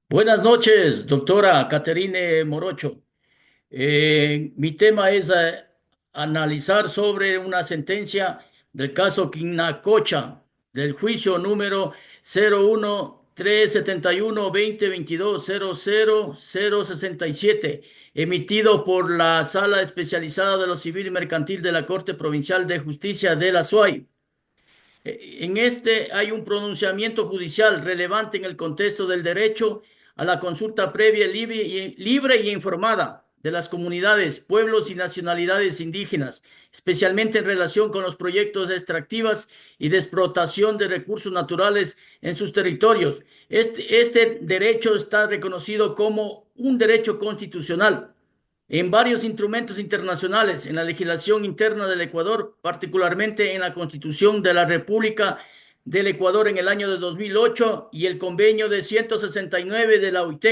Buenas noches, doctora Caterine Morocho. Mi tema es analizar sobre una sentencia del caso Quinacocha, del juicio número 01-371-2022-00067, emitido por la Sala Especializada de lo Civil y Mercantil de la Corte Provincial de Justicia de la SUAY. En este hay un pronunciamiento judicial relevante en el contexto del derecho a la consulta previa, libre y informada de las comunidades, pueblos y nacionalidades indígenas, especialmente en relación con los proyectos extractivas y de explotación de recursos naturales en sus territorios. Este derecho está reconocido como un derecho constitucional en varios instrumentos internacionales, en la legislación interna del Ecuador, particularmente en la Constitución de la República del Ecuador en el año de 2008 y el convenio de 169 de la OIT.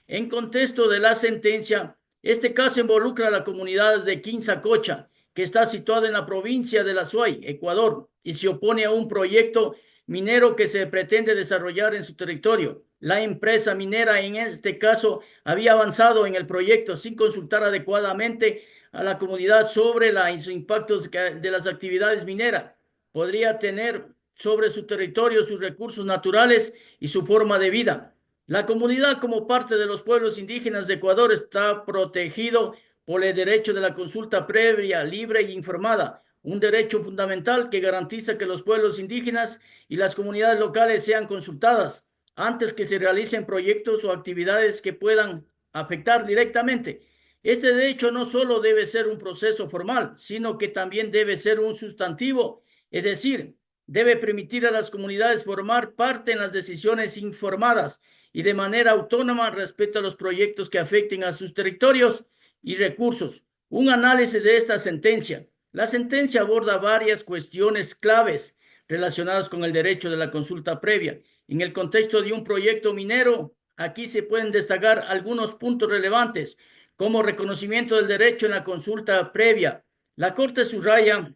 En contexto de la sentencia, este caso involucra a la comunidad de Quinzacocha, que está situada en la provincia de La Suay, Ecuador, y se opone a un proyecto minero que se pretende desarrollar en su territorio. La empresa minera en este caso había avanzado en el proyecto sin consultar adecuadamente a la comunidad sobre los impactos de las actividades mineras. Podría tener sobre su territorio, sus recursos naturales y su forma de vida. La comunidad, como parte de los pueblos indígenas de Ecuador, está protegido por el derecho de la consulta previa, libre e informada, un derecho fundamental que garantiza que los pueblos indígenas y las comunidades locales sean consultadas antes que se realicen proyectos o actividades que puedan afectar directamente. Este derecho no solo debe ser un proceso formal, sino que también debe ser un sustantivo, es decir, debe permitir a las comunidades formar parte en las decisiones informadas y de manera autónoma respecto a los proyectos que afecten a sus territorios y recursos. Un análisis de esta sentencia. La sentencia aborda varias cuestiones claves relacionadas con el derecho de la consulta previa. En el contexto de un proyecto minero, aquí se pueden destacar algunos puntos relevantes, como reconocimiento del derecho en la consulta previa. La Corte subraya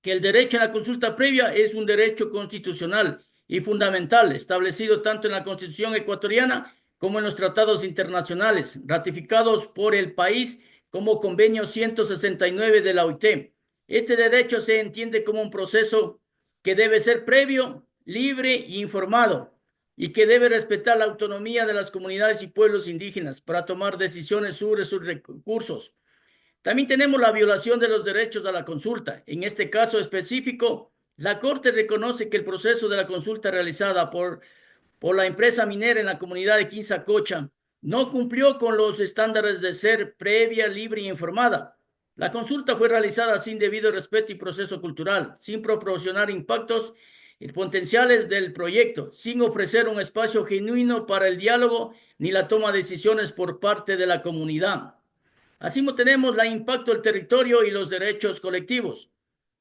que el derecho a la consulta previa es un derecho constitucional y fundamental, establecido tanto en la Constitución ecuatoriana como en los tratados internacionales, ratificados por el país como Convenio 169 de la OIT. Este derecho se entiende como un proceso que debe ser previo, libre e informado, y que debe respetar la autonomía de las comunidades y pueblos indígenas para tomar decisiones sobre sus recursos. También tenemos la violación de los derechos a la consulta. En este caso específico, la Corte reconoce que el proceso de la consulta realizada por la empresa minera en la comunidad de Quinzacocha no cumplió con los estándares de ser previa, libre y informada. La consulta fue realizada sin debido respeto y proceso cultural, sin proporcionar impactos potenciales del proyecto, sin ofrecer un espacio genuino para el diálogo ni la toma de decisiones por parte de la comunidad. Así tenemos el impacto del territorio y los derechos colectivos.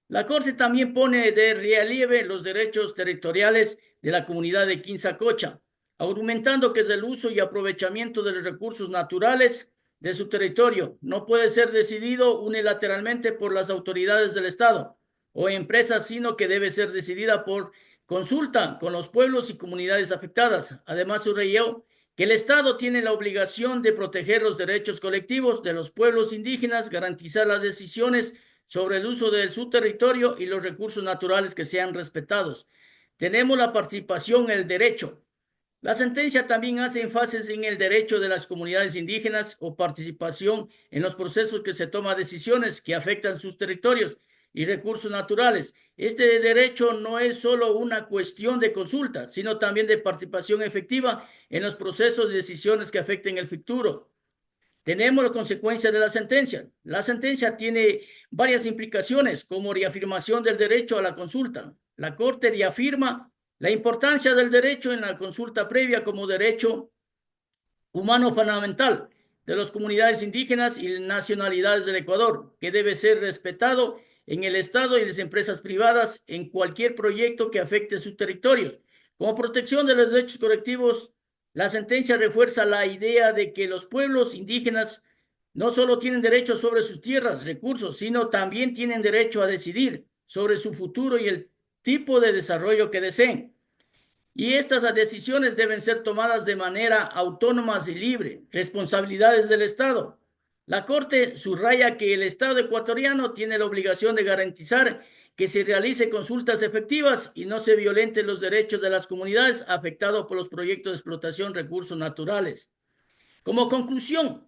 La Corte también pone de relieve los derechos territoriales de la comunidad de Quinzacocha, argumentando que el uso y aprovechamiento de los recursos naturales de su territorio no puede ser decidido unilateralmente por las autoridades del Estado o empresas, sino que debe ser decidida por consulta con los pueblos y comunidades afectadas. Además, subrayó que el Estado tiene la obligación de proteger los derechos colectivos de los pueblos indígenas, garantizar las decisiones sobre el uso de su territorio y los recursos naturales que sean respetados. Tenemos la participación en el derecho. La sentencia también hace énfasis en el derecho de las comunidades indígenas o participación en los procesos que se toman decisiones que afectan sus territorios y recursos naturales. Este derecho no es solo una cuestión de consulta, sino también de participación efectiva en los procesos de decisiones que afecten el futuro. Tenemos las consecuencias de la sentencia. La sentencia tiene varias implicaciones, como reafirmación del derecho a la consulta. La Corte reafirma la importancia del derecho en la consulta previa como derecho humano fundamental de las comunidades indígenas y nacionalidades del Ecuador, que debe ser respetado en el Estado y las empresas privadas en cualquier proyecto que afecte sus territorios. Como protección de los derechos colectivos, la sentencia refuerza la idea de que los pueblos indígenas no solo tienen derecho sobre sus tierras, recursos, sino también tienen derecho a decidir sobre su futuro y el tipo de desarrollo que deseen. Y estas decisiones deben ser tomadas de manera autónoma y libre, responsabilidades del Estado. La Corte subraya que el Estado ecuatoriano tiene la obligación de garantizar que se realice consultas efectivas y no se violenten los derechos de las comunidades afectadas por los proyectos de explotación de recursos naturales. Como conclusión,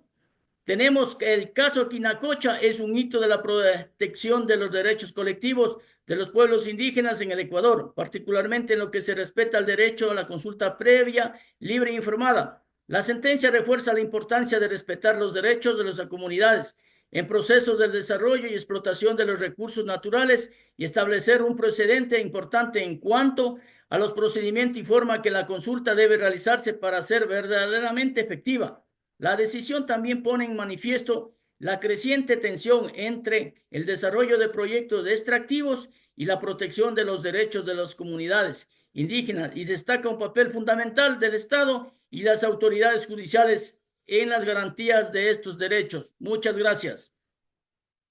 tenemos que el caso Quinacocha es un hito de la protección de los derechos colectivos de los pueblos indígenas en el Ecuador, particularmente en lo que se respeta al derecho a la consulta previa, libre e informada. La sentencia refuerza la importancia de respetar los derechos de las comunidades en procesos de desarrollo y explotación de los recursos naturales y establecer un precedente importante en cuanto a los procedimientos y forma que la consulta debe realizarse para ser verdaderamente efectiva. La decisión también pone en manifiesto la creciente tensión entre el desarrollo de proyectos extractivos y la protección de los derechos de las comunidades indígenas y destaca un papel fundamental del Estado y las autoridades judiciales en las garantías de estos derechos. Muchas gracias.